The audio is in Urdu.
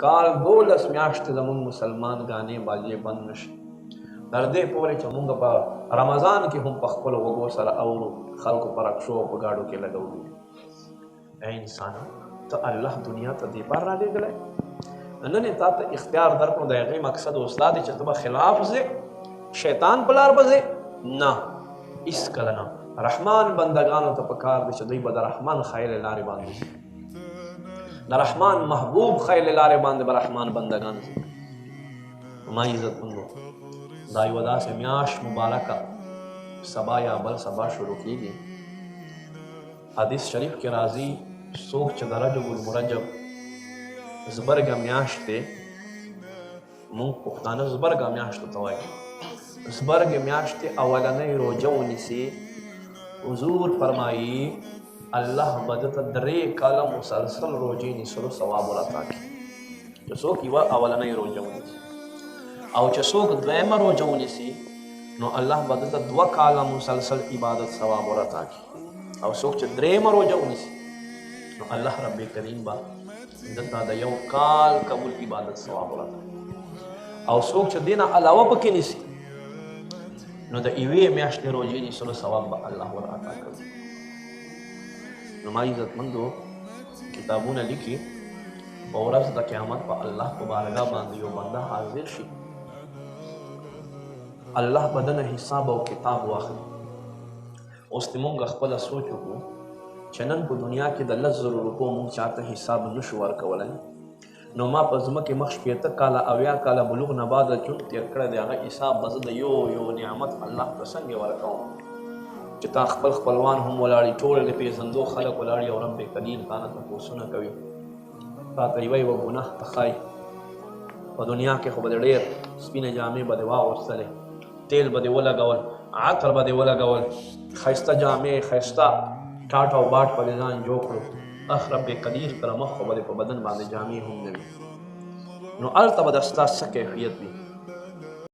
کال 12 میاشتې زمونږ مسلمان غانې باجې بند نشي. تر دې پورې چې مونږ په رمضان کې هم په خپلو غوږو سره اورو خلکو په رکشو او په ګاډو کې لګولي. ای انسان ته الله دنیا ته دې پار رالیږلی، نن یې تا ته اختیار درکړو. د هغې مقصد اوس دا دی چې ته به خلاف ځې، شیطان په لار به ځې؟ نه، هېڅکله نه. رحمان بندګانو ته پکار دی چې دوی به د رحمان خیر لارې باندې ځي، د رحمان محبوب خیر لارې باندې به رحمان بندګان ځي. ما عزتمندو، دا یوه داسې میاشت مبارکه سبا یا بل سبا شروع کېږي. حدیث شریف کې راځي څوک چې د رجب المرجب زبرګه میاشت دی، مونږ پښتانه زبرګه میاشتو ته وایي، زبرګې میاشتې اولنۍ روژه ونیسي، حضور فرمایي الله به ده ته 3 کاله مسلسل روژې نیسلو ثواب ورعطا کړي. چې څوک یوه اولنۍ روژه ونیسي او چې څوک دویمه روژه ونیسي نو الله به ده ته 2 کاله مسلسل عبادت ثواب ورعطا کړي. او څوک چې 3مه روژه ونیسي نو الله رب کریم به ده ته د 1 کال قبول عبادت ثواب ورعطا کړي. او څوک چې دې نه علاوه پکې نیسي نو د 1 میاشتې روژې نیسلو ثواب به الله ورعطا کړي. نو ما عزتمندو، کتابونه لیکي په ورځ د قیامت په الله په بارګاه باندې یو بنده حاضر شي، الله به دنه حساب او کتاب واخلي. اوس دې مونږ خپله سوچ وکړو چې نن په دنیا کې د 10,000 روپو مونږ چاته حساب نشو ورکولی، نو ما په ځمکې مخ 80 کاله 80 کاله بلوغ نه بعد ژوند تېر کړی دی، هغه حساب به زه د یو نعمت الله ته څنګه ورکوم چې تا خپل خپلوان هم ولاړي، ټول د پېژندو خلک ولاړي او رب کریم تا نه تپوسونه کوي، تا ته یوه ګناه ته ښایي. په دنیا کې خو به دې ډېر سپینې جامې به دې واغوستلې، تیل به دې ولګول، عطر به دې ولګول، ښایسته جامې، ښایسته ټاټ او باټ به دې ځان جوړ کړو. اخ رب قدیر کله مخ خو به دې په بدن باندې جامې هم نه وي، نو هلته به د ستا څه کیفیت وي؟